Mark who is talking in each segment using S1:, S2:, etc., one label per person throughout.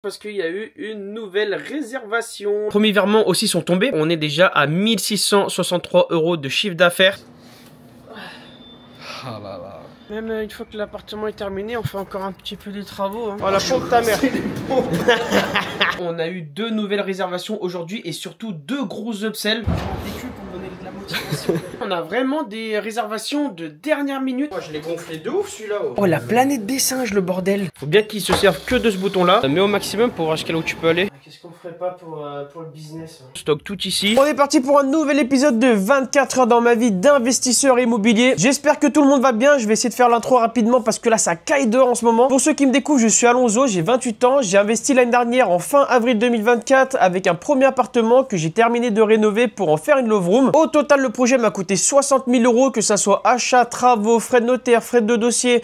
S1: Parce qu'il y a eu une nouvelle réservation. Premiers virements aussi sont tombés. On est déjà à 1663 € de chiffre d'affaires.
S2: Ah là là.
S1: Même une fois que l'appartement est terminé, on fait encore un petit peu des travaux. Hein. Oh la pompe ta mère. On a eu 2 nouvelles réservations aujourd'hui et surtout 2 gros upsells. On a vraiment des réservations de dernière minute. Moi je l'ai gonflé de ouf celui-là. Oh la planète des singes le bordel. Faut bien qu'ils se servent que de ce bouton là. Mais au maximum pour voir jusqu'à là où tu peux aller. Qu'est-ce qu'on ferait pas pour le business hein. Stock tout ici. On est parti pour un nouvel épisode de 24 heures dans ma vie d'investisseur immobilier. J'espère que tout le monde va bien. Je vais essayer de faire l'intro rapidement parce que là ça caille dehors en ce moment. Pour ceux qui me découvrent, je suis Alonso, j'ai 28 ans. J'ai investi l'année dernière en fin avril 2024 avec un premier appartement que j'ai terminé de rénover pour en faire une love room. Au total le projet m'a coûté 60 000 €, que ça soit achat, travaux, frais de notaire, frais de dossier,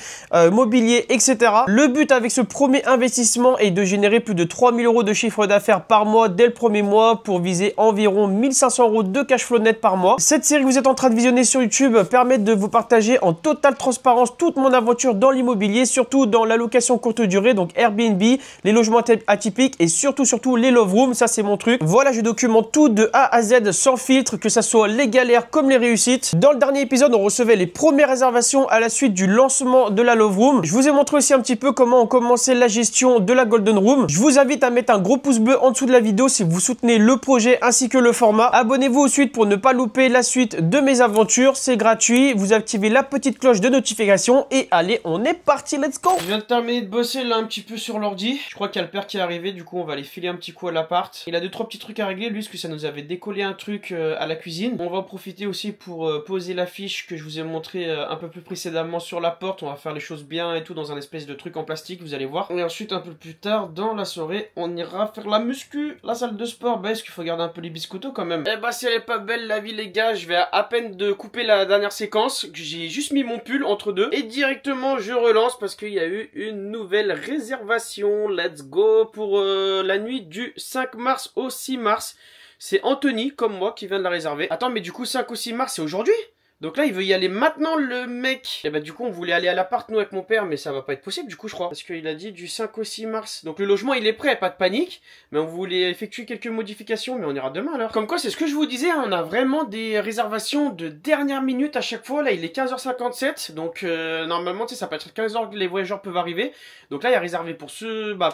S1: mobilier, etc. Le but avec ce premier investissement est de générer plus de 3 000 € de chiffre d'affaires par mois dès le premier mois pour viser environ 1 500 € de cash flow net par mois. Cette série que vous êtes en train de visionner sur YouTube permet de vous partager en totale transparence toute mon aventure dans l'immobilier, surtout dans la location courte durée, donc Airbnb, les logements atypiques et surtout les love rooms, ça c'est mon truc. Voilà, je documente tout de A à Z sans filtre, que ça soit les galères comme les réussites. Dans le dernier épisode, on recevait les premières réservations à la suite du lancement de la Love Room. Je vous ai montré aussi un petit peu comment on commençait la gestion de la Golden Room. Je vous invite à mettre un gros pouce bleu en dessous de la vidéo si vous soutenez le projet ainsi que le format. Abonnez-vous au suite pour ne pas louper la suite de mes aventures. C'est gratuit. Vous activez la petite cloche de notification et allez, on est parti, let's go. Je viens de terminer de bosser là un petit peu sur l'ordi. Je crois qu'il y a le père qui est arrivé, du coup on va aller filer un petit coup à l'appart. Il a 2-3 petits trucs à régler, lui, parce que ça nous avait décollé un truc à la cuisine. On va en profiter aussi pour poser l'affiche que je vous ai montré un peu plus précédemment sur la porte. On va faire les choses bien et tout dans un espèce de truc en plastique, vous allez voir. Et ensuite un peu plus tard dans la soirée, on ira faire la muscu, la salle de sport. Bah, est-ce qu'il faut garder un peu les biscottos quand même. Eh bah si elle est pas belle la vie les gars, je vais à peine de couper la dernière séquence. J'ai juste mis mon pull entre deux et directement je relance parce qu'il y a eu une nouvelle réservation. Let's go pour la nuit du 5 mars au 6 mars. C'est Anthony, comme moi, qui vient de la réserver. Attends, mais du coup, 5 ou 6 mars, c'est aujourd'hui? Donc là, il veut y aller maintenant, le mec. Et bah du coup, on voulait aller à l'appart, nous, avec mon père, mais ça va pas être possible, du coup, je crois. Parce qu'il a dit du 5 au 6 mars. Donc le logement, il est prêt, pas de panique. Mais on voulait effectuer quelques modifications, mais on ira demain, alors. Comme quoi, c'est ce que je vous disais, hein, on a vraiment des réservations de dernière minute à chaque fois. Là, il est 15h57. Donc, normalement, tu sais, ça peut être 15h que les voyageurs peuvent arriver. Donc là, il a réservé pour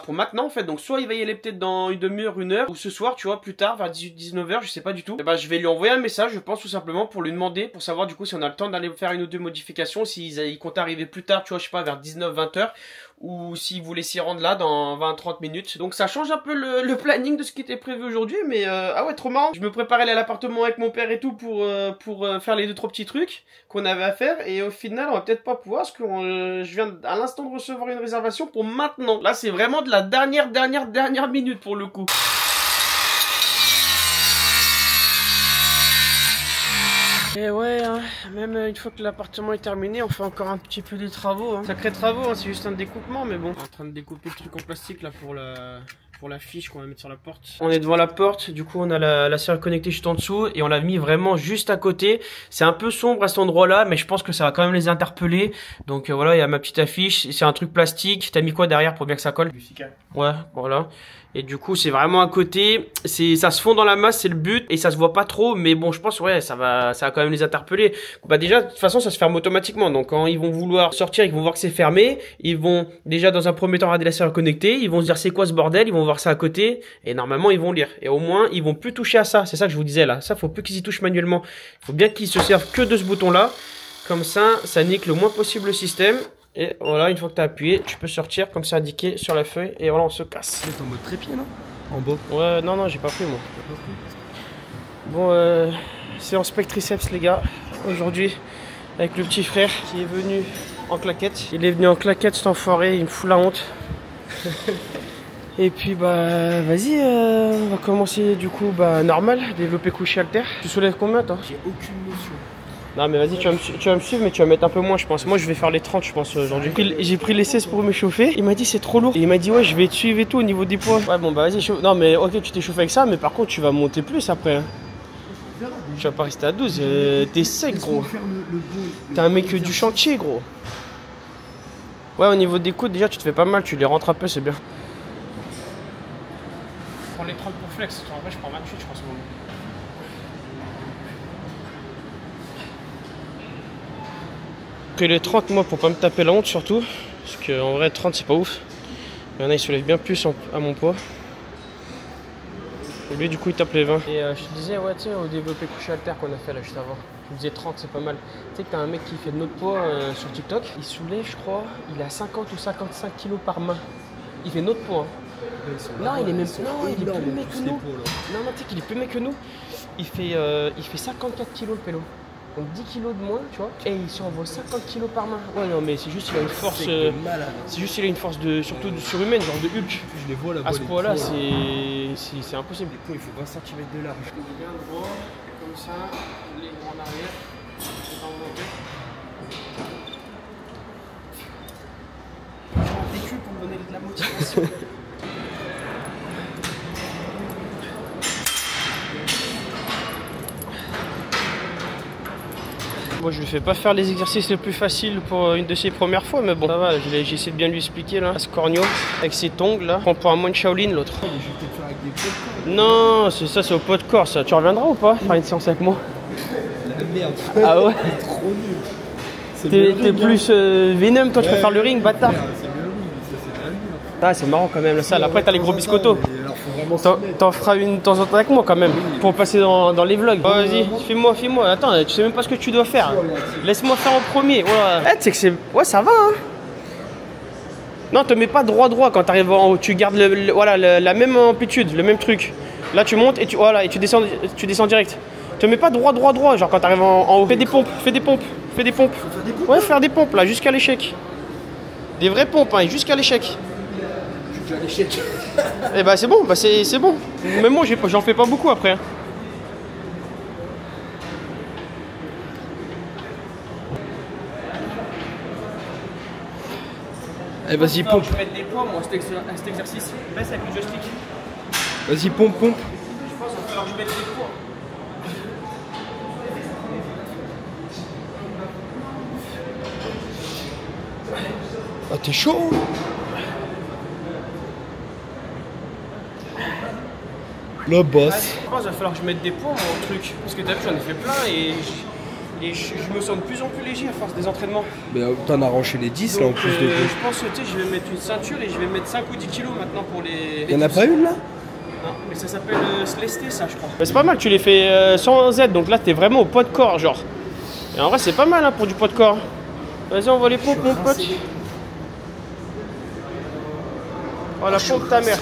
S1: pour maintenant, en fait. Donc, soit il va y aller peut-être dans une demi-heure, 1 heure, ou ce soir, tu vois, plus tard, vers 18-19h, je sais pas du tout. Et bah, je vais lui envoyer un message, je pense, tout simplement, pour lui demander, pour savoir, du coup, si on a le temps d'aller faire 1 ou 2 modifications, s'ils comptent arriver plus tard, tu vois, je sais pas, vers 19-20 heures, ou s'ils voulaient s'y rendre là dans 20-30 minutes. Donc ça change un peu le planning de ce qui était prévu aujourd'hui, mais ah ouais, trop marrant. Je me préparais à l'appartement avec mon père et tout pour faire les 2-3 petits trucs qu'on avait à faire, et au final, on va peut-être pas pouvoir, parce que je viens à l'instant de recevoir une réservation pour maintenant. Là, c'est vraiment de la dernière minute pour le coup. Et ouais, hein, même une fois que l'appartement est terminé, on fait encore un petit peu des travaux. Hein. Sacrés travaux, hein, c'est juste un découpement, mais bon. On est en train de découper le truc en plastique là pour la fiche qu'on va mettre sur la porte. On est devant la porte, du coup on a la serrure connectée juste en dessous et on l'a mis vraiment juste à côté. C'est un peu sombre à cet endroit là, mais je pense que ça va quand même les interpeller. Donc voilà, il y a ma petite affiche, c'est un truc plastique. T'as mis quoi derrière pour bien que ça colle? Du cical. Ouais, voilà. Et du coup c'est vraiment à côté, ça se fond dans la masse, c'est le but, et ça se voit pas trop, mais bon je pense ouais ça va quand même les interpeller. Bah déjà de toute façon ça se ferme automatiquement, donc quand ils vont vouloir sortir, ils vont voir que c'est fermé, ils vont déjà dans un premier temps regarder la serrure connectée, ils vont se dire c'est quoi ce bordel, ils vont voir ça à côté, et normalement ils vont lire, et au moins ils vont plus toucher à ça, c'est ça que je vous disais là, ça faut plus qu'ils y touchent manuellement, il faut bien qu'ils se servent que de ce bouton là, comme ça nique le moins possible le système. Et voilà, une fois que tu as appuyé, tu peux sortir comme c'est indiqué sur la feuille. Et voilà, on se casse.
S2: C'est en mode trépied, non? En bas.
S1: Ouais, non, j'ai pas pris moi. Bon, séance pec triceps, les gars. Aujourd'hui, avec le petit frère qui est venu en claquette. Il est venu en claquette, cet enfoiré, il me fout la honte. Et puis, bah, vas-y, on va commencer du coup, normal, développer couché haltère. Tu soulèves combien, toi?
S2: J'ai aucune notion.
S1: Non mais vas-y, tu vas me suivre, mais tu vas mettre un peu moins je pense. Moi je vais faire les 30 je pense aujourd'hui. J'ai pris les 16 pour m'échauffer. Il m'a dit c'est trop lourd. Et il m'a dit ouais je vais te suivre et tout au niveau des poids. Ouais bon bah vas-y chauffe. Non mais ok tu t'échauffes avec ça, mais par contre tu vas monter plus après. Tu vas pas rester à 12, t'es sec gros. T'es un mec du chantier gros. Ouais au niveau des coudes déjà tu te fais pas mal, tu les rentres un peu c'est bien. prends les 30 pour flex. En vrai, je prends 28, je crois, en ce moment. J'ai pris les 30 moi pour pas me taper la honte surtout. Parce qu'en vrai, 30 c'est pas ouf. Il y en a, ils se lèvent bien plus à mon poids. Et lui, du coup, il tape les 20. Et je te disais, ouais, tu sais, au développé couché halter qu'on a fait là juste avant. Je me disais 30, c'est pas mal. Tu sais que t'as un mec qui fait de notre poids sur TikTok. Il soulève, je crois, il a 50 ou 55 kilos par main. Il fait notre poids. Hein. Non, il est même non, il est plus mec que nous. Non, tu sais qu'il est plus mec que nous. Il fait 54 kilos le pélo. Donc 10 kilos de moins, tu vois. Et il s'envoie 50 kilos par main. Ouais, non, mais c'est juste qu'il a une force. C'est juste qu'il a une force surtout surhumaine, genre de Hulk.
S2: Je les vois là-bas.
S1: À ce poids-là, c'est impossible.
S2: Les poids, il faut 20 cm de large.
S1: Il est bien droit, comme ça, les bras en arrière. Je prends des culs pour me donner de la motivation. Moi je lui fais pas faire les exercices les plus faciles pour une de ses premières fois, mais bon ça va, j'ai essayé de bien lui expliquer là, à ce corneau, avec ses tongs là, prend pour un moine Shaolin l'autre.
S2: Je vais peut-être faire avec des poids de corps.
S1: Non, c'est ça, c'est au poids de corps ça. Tu reviendras ou pas faire une séance avec moi?
S2: La merde.
S1: Ah ouais?
S2: C'est trop nul.
S1: T'es plus Venom, toi tu préfères le ring, bâtard.
S2: C'est bien lui, ça c'est la nuit.
S1: Ah c'est marrant quand même la salle, après t'as les gros biscottos. T'en feras une de temps en temps avec moi quand même, pour passer dans les vlogs. Oh, vas-y, fais-moi. Attends, tu sais même pas ce que tu dois faire. Laisse-moi faire en premier. Voilà. Eh, tu sais que c'est... Ouais, ça va, hein. Non, te mets pas droit quand t'arrives en haut. Tu gardes voilà, la même amplitude, le même truc. Là, tu montes et tu descends direct. Te mets pas droit, genre quand t'arrives en haut. Fais des pompes. Ouais, faire des pompes, là, jusqu'à l'échec. Des vraies pompes, hein, jusqu'à l'échec. Et bah c'est bon, c'est bon. Mais moi j'en fais pas beaucoup après. Hein.
S2: Eh vas-y pompe.
S1: Je vais mettre des poids moi cet exercice. Baisse avec le joystick.
S2: Vas-y pompe.
S1: Je pense qu'il va falloir que je mette des poids.
S2: Ah t'es chaud hein. Le boss.
S1: Je pense qu'il va falloir que je mette des poids mon truc. Parce que t'as vu j'en ai fait plein et je me sens de plus en plus léger à force des entraînements.
S2: Mais t'en as arraché les 10 là en plus de
S1: je pense que je vais mettre une ceinture et je vais mettre 5 ou 10 kilos maintenant pour les...
S2: Y'en a pas une là?
S1: Non, mais ça s'appelle Celesté ça je crois. C'est pas mal, tu les fais sans Z, donc là t'es vraiment au poids de corps genre. Et en vrai c'est pas mal hein, pour du poids de corps. Vas-y on voit les pompes mon pote. Oh la pompe ta mère.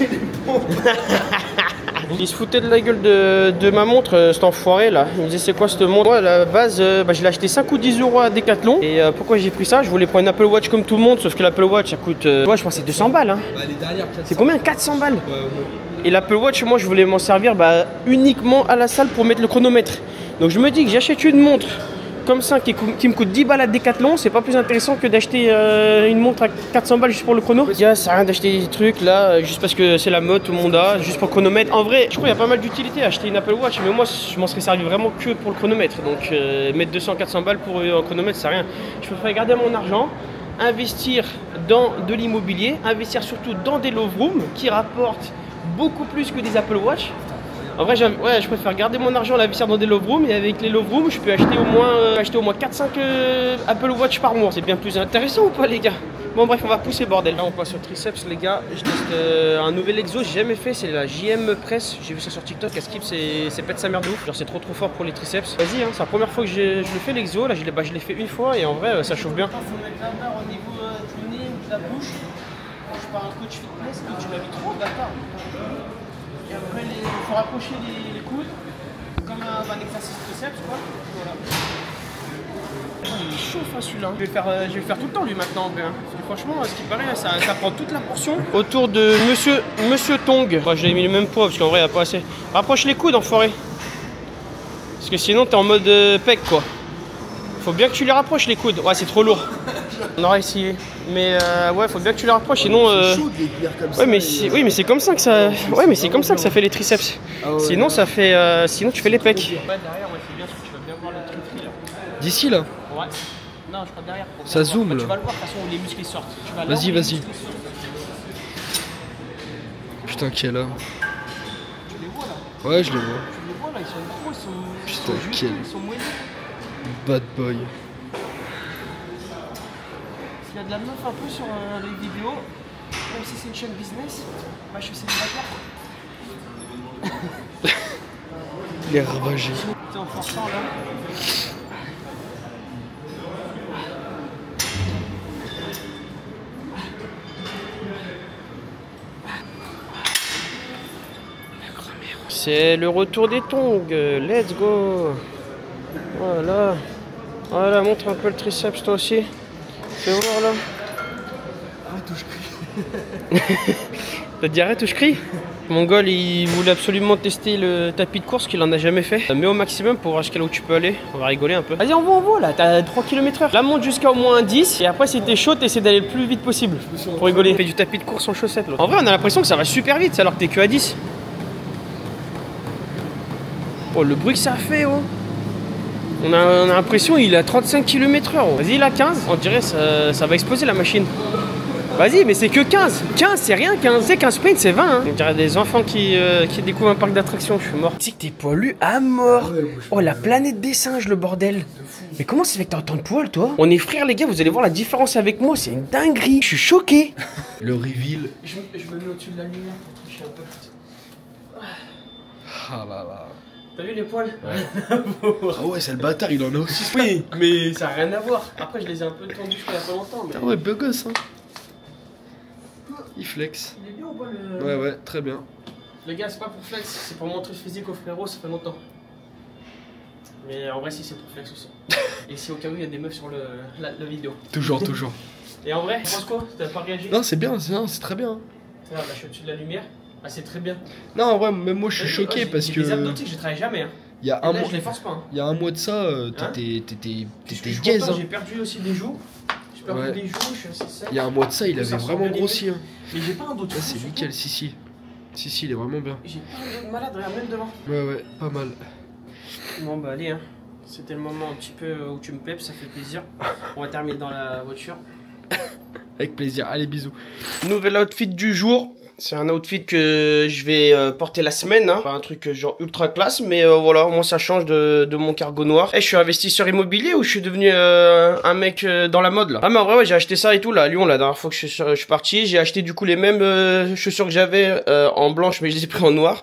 S1: Il se foutait de la gueule de ma montre, cet enfoiré là. Il me disait c'est quoi cette montre? Ouais, à la base, je l'ai acheté 5 ou 10 € à Decathlon. Et pourquoi j'ai pris ça? Je voulais prendre une Apple Watch comme tout le monde, sauf que l'Apple Watch ça coûte, ouais, je pense que c'est 200 balles. Hein.
S2: Bah, les dernières 400.
S1: C'est combien? 400 balles.
S2: Ouais, ouais.
S1: Et l'Apple Watch, moi je voulais m'en servir uniquement à la salle pour mettre le chronomètre. Donc je me dis que j'achète une montre comme ça qui me coûte 10 balles à Decathlon, c'est pas plus intéressant que d'acheter une montre à 400 balles juste pour le chrono. Ça sert à rien d'acheter des trucs là juste parce que c'est la mode, tout le monde a, juste pour le chronomètre. En vrai, je trouve qu'il y a pas mal d'utilité à acheter une Apple Watch, mais moi je m'en serais servi vraiment que pour le chronomètre. Donc mettre 200-400 balles pour un chronomètre, c'est rien. Je préfère garder mon argent, investir dans de l'immobilier, investir surtout dans des love rooms qui rapportent beaucoup plus que des Apple Watch. En vrai, je préfère garder mon argent, l'investir dans des love rooms, et avec les love rooms, je peux acheter au moins 4-5 Apple Watch par mois. C'est bien plus intéressant ou pas, les gars? Bon, bref, on va pousser bordel. Là, on passe au triceps, les gars. Je teste un nouvel exo, j'ai jamais fait, c'est la JM Press. J'ai vu ça sur TikTok, à skip, c'est pète sa mère de ouf. Genre, c'est trop fort pour les triceps. Vas-y, hein, c'est la première fois que je le fais, l'exo. Là, je l'ai fait une fois, et en vrai, ça chauffe bien. Il faut mettre la barre au niveau du nez ou de la bouche. Je suis pas un coach fitness, mais tu m'habilles trop, d'accord. Et après, il faut rapprocher les coudes, comme un exercice triceps, quoi. Voilà. Oh, il est chaud, celui-là. Je vais le faire tout le temps, lui, maintenant, en vrai. Hein. Parce que franchement, ce qui paraît, ça prend toute la portion. Autour de Monsieur Tong. Enfin, je l'ai mis le même poids, parce qu'en vrai, il n'y a pas assez. Rapproche les coudes, enfoiré. Parce que sinon, t'es en mode pec, quoi. Faut bien que tu les rapproches, les coudes. Ouais, c'est trop lourd. On aurait essayé. Mais ouais, faut bien que tu les rapproches, sinon. Ouais, mais oui, mais c'est comme ça que ça. Ouais, mais c'est comme ça que ça fait les triceps. Ah ouais, sinon, ça fait. Sinon, tu fais les pecs. Ouais, derrière, ouais, c'est bien parce que tu vas bien voir le tri là.
S2: D'ici là?
S1: Ouais. Non, je crois derrière.
S2: Ça zoome là.
S1: Tu vas le voir de toute façon où les muscles sortent.
S2: Vas-y. Putain, qui est là? Ouais, je les vois.
S1: Tu les vois là, ils sont gros,
S2: Putain,
S1: ils sont moelleux.
S2: Bad boy.
S1: S'il y a de la meuf un peu sur les vidéos, même si c'est une chaîne business, bah je suis célibataire.
S2: Il est ravagé.
S1: T'es en forçant là. C'est le retour des tongs, let's go. Voilà. Voilà, montre un peu le triceps toi aussi. Fais voir là.
S2: Arrête où je crie.
S1: T'as dit arrête où je crie? Mon goal il voulait absolument tester le tapis de course qu'il en a jamais fait. Mais au maximum pour voir jusqu'à là où tu peux aller. On va rigoler un peu. Vas-y on va là, t'as 3 km/h. Là monte jusqu'à au moins 10 et après si t'es chaud t'essaies d'aller le plus vite possible. Pour rigoler. Fais du tapis de course en chaussettes là. En vrai on a l'impression que ça va super vite alors que t'es que à 10. Oh le bruit que ça fait oh. On a l'impression il est à 35 km/h. Oh. Vas-y là 15. On dirait ça va exploser la machine. Vas-y, mais c'est que 15. 15, c'est rien. 15, c'est 15 sprint, c'est 20. Hein. On dirait des enfants qui découvrent un parc d'attractions. Je suis mort. Tu sais que t'es poilu à mort. Oh, la planète des singes, le bordel. Mais comment c'est fait que t'as autant de poils, toi? On est frères, les gars. Vous allez voir la différence avec moi. C'est une dinguerie. Je suis choqué.
S2: Le reveal.
S1: Je me mets au-dessus de la lumière pour toucher un peu.
S2: Ah là là.
S1: T'as vu les poils?
S2: Ah ouais, c'est le bâtard, il en a aussi.
S1: Oui, mais ça n'a rien à voir. Après, je les ai un peu tendus il y a pas longtemps. Mais...
S2: Ah ouais, beau gosse, hein. Il flex.
S1: Il est bien ou pas le...
S2: Ouais, ouais, très bien.
S1: Les gars, c'est pas pour flex, c'est pour montrer le physique au frérot, ça fait longtemps. Mais en vrai, si c'est pour flex aussi. Et si au cas où il y a des meufs sur la vidéo.
S2: Toujours, toujours.
S1: Et en vrai, tu penses quoi? T'as pas réagi?
S2: Non, c'est bien, c'est très bien.
S1: Là, je suis au-dessus de la lumière. Ah, c'est très bien.
S2: Non, en vrai, même moi je suis choqué parce que.
S1: Les abdos, je travaille jamais. Hein.
S2: Il y a un mois.
S1: Je les force pas. Hein.
S2: Il y a un mois de ça, t'étais gaze.
S1: J'ai perdu aussi des joues. J'ai perdu des joues, je suis assez sec.
S2: Il y a un mois de ça, il avait vraiment grossi. Hein.
S1: Mais j'ai pas un dos de fou.
S2: C'est nickel, si, il est vraiment bien.
S1: J'ai pas un dos de malade, regarde même devant.
S2: Ouais, pas mal.
S1: Bon, bah, allez, hein. C'était le moment un petit peu où tu me pèpes, ça fait plaisir. On va terminer dans la voiture.
S2: Avec plaisir, allez, bisous.
S1: Nouvel outfit du jour. C'est un outfit que je vais porter la semaine, hein. Pas un truc genre ultra classe, mais voilà, moi ça change de mon cargo noir. Et je suis investisseur immobilier ou je suis devenu un mec dans la mode là. Ah mais en vrai ouais, j'ai acheté ça et tout là à Lyon la dernière fois que je suis parti. J'ai acheté du coup les mêmes chaussures que j'avais en blanche mais je les ai pris en noir.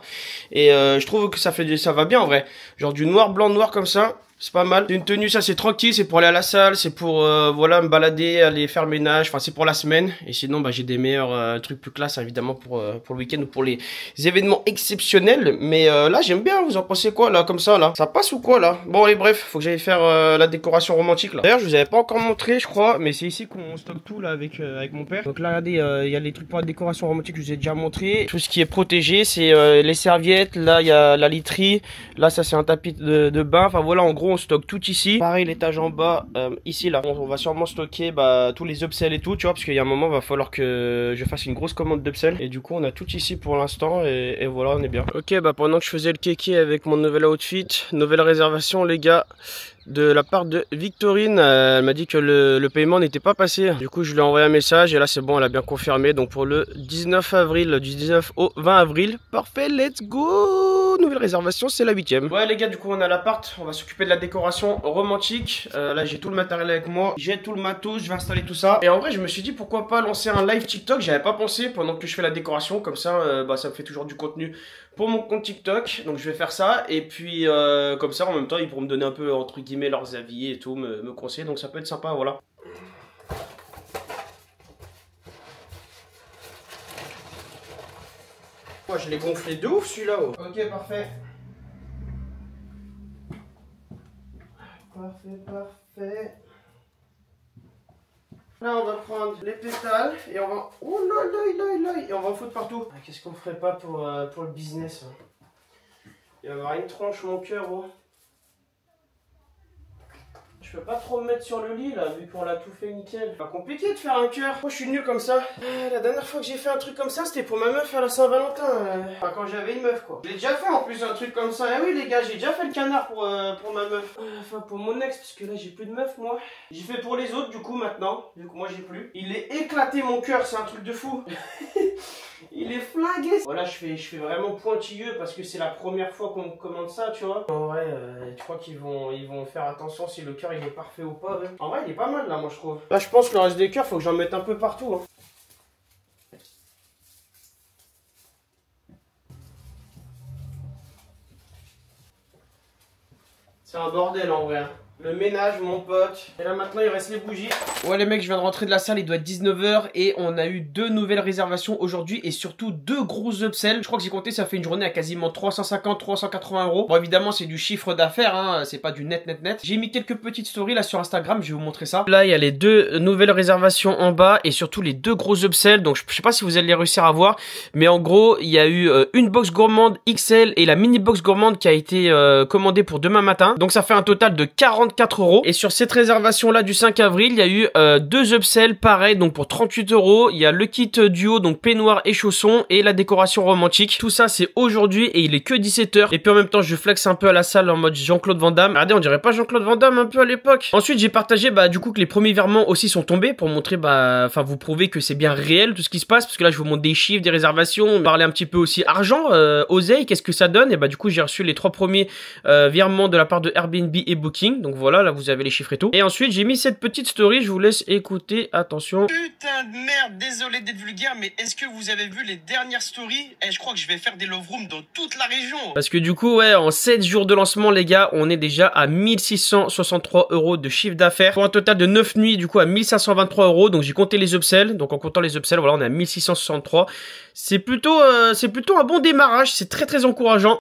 S1: Et je trouve que ça va bien en vrai. Genre du noir, blanc, noir comme ça. C'est pas mal. C'est une tenue, ça c'est tranquille, c'est pour aller à la salle, c'est pour voilà me balader, aller faire le ménage, enfin c'est pour la semaine. Et sinon bah j'ai des meilleurs trucs plus classe évidemment pour le week-end ou pour les événements exceptionnels. Mais là j'aime bien, vous en pensez quoi là comme ça là? Ça passe ou quoi là? Bon allez bref, faut que j'aille faire la décoration romantique là. D'ailleurs je vous avais pas encore montré je crois, mais c'est ici qu'on stocke tout là avec mon père. Donc là regardez, il y a les trucs pour la décoration romantique que je vous ai déjà montré. Tout ce qui est protégé, c'est les serviettes, là il y a la literie, là ça c'est un tapis de bain, enfin voilà en gros on stocke tout ici. Pareil l'étage en bas, ici là, on va sûrement stocker tous les upsells et tout, tu vois, parce qu'il y a un moment, va falloir que je fasse une grosse commande d'upsell. Et du coup, on a tout ici pour l'instant et voilà, on est bien. Ok, bah pendant que je faisais le kéké avec mon nouvel outfit, nouvelle réservation les gars. De la part de Victorine, elle m'a dit que le paiement n'était pas passé. Du coup, je lui ai envoyé un message et là, c'est bon, elle a bien confirmé. Donc, pour le 19 avril, du 19 au 20 avril. Parfait, let's go! Nouvelle réservation, c'est la 8e. Ouais, les gars, du coup, on a l'appart. On va s'occuper de la décoration romantique. Là, j'ai tout le matériel avec moi. J'ai tout le matos, je vais installer tout ça. Et en vrai, je me suis dit, pourquoi pas lancer un live TikTok? J'avais pas pensé pendant que je fais la décoration. Comme ça, bah, ça me fait toujours du contenu pour mon compte TikTok. Donc, je vais faire ça. Et puis, comme ça, en même temps, ils pourront me donner un peu, entre guillemets, leurs avis et tout, me conseiller, donc ça peut être sympa, voilà. Moi je l'ai gonflé de ouf celui-là. Oh. Ok, parfait. Parfait. Là on va prendre les pétales et on va... Oh là là, et on va en foutre partout. Ah, qu'est-ce qu'on ferait pas pour le business hein. Il va y avoir une tranche mon cœur. Oh. Je peux pas trop me mettre sur le lit là, vu qu'on l'a tout fait nickel. Pas compliqué de faire un cœur. Moi je suis nul comme ça. La dernière fois que j'ai fait un truc comme ça, c'était pour ma meuf à la Saint-Valentin. Enfin quand j'avais une meuf quoi. J'ai déjà fait en plus un truc comme ça. Eh oui les gars, j'ai déjà fait le canard pour ma meuf. Enfin pour mon ex, parce que là j'ai plus de meuf moi. J'ai fait pour les autres du coup maintenant, vu que moi j'ai plus. Il est éclaté mon cœur, c'est un truc de fou. Il est flingué. Voilà, je fais vraiment pointilleux parce que c'est la première fois qu'on me commande ça, tu vois. En vrai, je crois qu'ils vont faire attention si le cœur il est parfait ou pas. Hein. En vrai, il est pas mal là, moi je trouve. Là, je pense que le reste des cœurs, faut que j'en mette un peu partout. Hein. C'est un bordel en vrai. Le ménage, mon pote. Et là maintenant il reste les bougies. Ouais les mecs, je viens de rentrer de la salle, il doit être 19 h et on a eu 2 nouvelles réservations aujourd'hui et surtout 2 gros upsells. Je crois que j'ai compté, ça fait une journée à quasiment 350-380 euros. Bon évidemment c'est du chiffre d'affaires, hein, c'est pas du net. J'ai mis quelques petites stories là sur Instagram, je vais vous montrer ça. Là il y a les 2 nouvelles réservations en bas et surtout les 2 gros upsells. Donc je sais pas si vous allez réussir à voir, mais en gros il y a eu une box gourmande XL et la mini box gourmande qui a été commandée pour demain matin. Donc ça fait un total de 44 € et sur cette réservation là du 5 avril il y a eu 2 upsells pareil donc pour 38 €. Il y a le kit duo donc peignoir et chaussons et la décoration romantique. Tout ça c'est aujourd'hui et il est que 17 h et puis en même temps je flex un peu à la salle en mode Jean-Claude Van Damme. Regardez, on dirait pas Jean-Claude Van Damme un peu à l'époque. Ensuite j'ai partagé du coup que les premiers virements aussi sont tombés pour montrer enfin vous prouver que c'est bien réel tout ce qui se passe, parce que là je vous montre des chiffres, des réservations, parler un petit peu aussi argent, oseille, qu'est-ce que ça donne. Et du coup j'ai reçu les 3 premiers virements de la part de Airbnb et Booking. Donc voilà, là vous avez les chiffres et tout. Et ensuite j'ai mis cette petite story, je vous laisse écouter, attention.
S3: Putain de merde, désolé d'être vulgaire, mais est-ce que vous avez vu les dernières stories? Je crois que je vais faire des love rooms dans toute la région.
S1: Parce que du coup ouais, en 7 jours de lancement les gars, on est déjà à 1663 € de chiffre d'affaires pour un total de 9 nuits, du coup à 1523 €. Donc j'ai compté les upsells, donc en comptant les upsells, voilà, on est à 1663. C'est plutôt un bon démarrage, c'est très encourageant.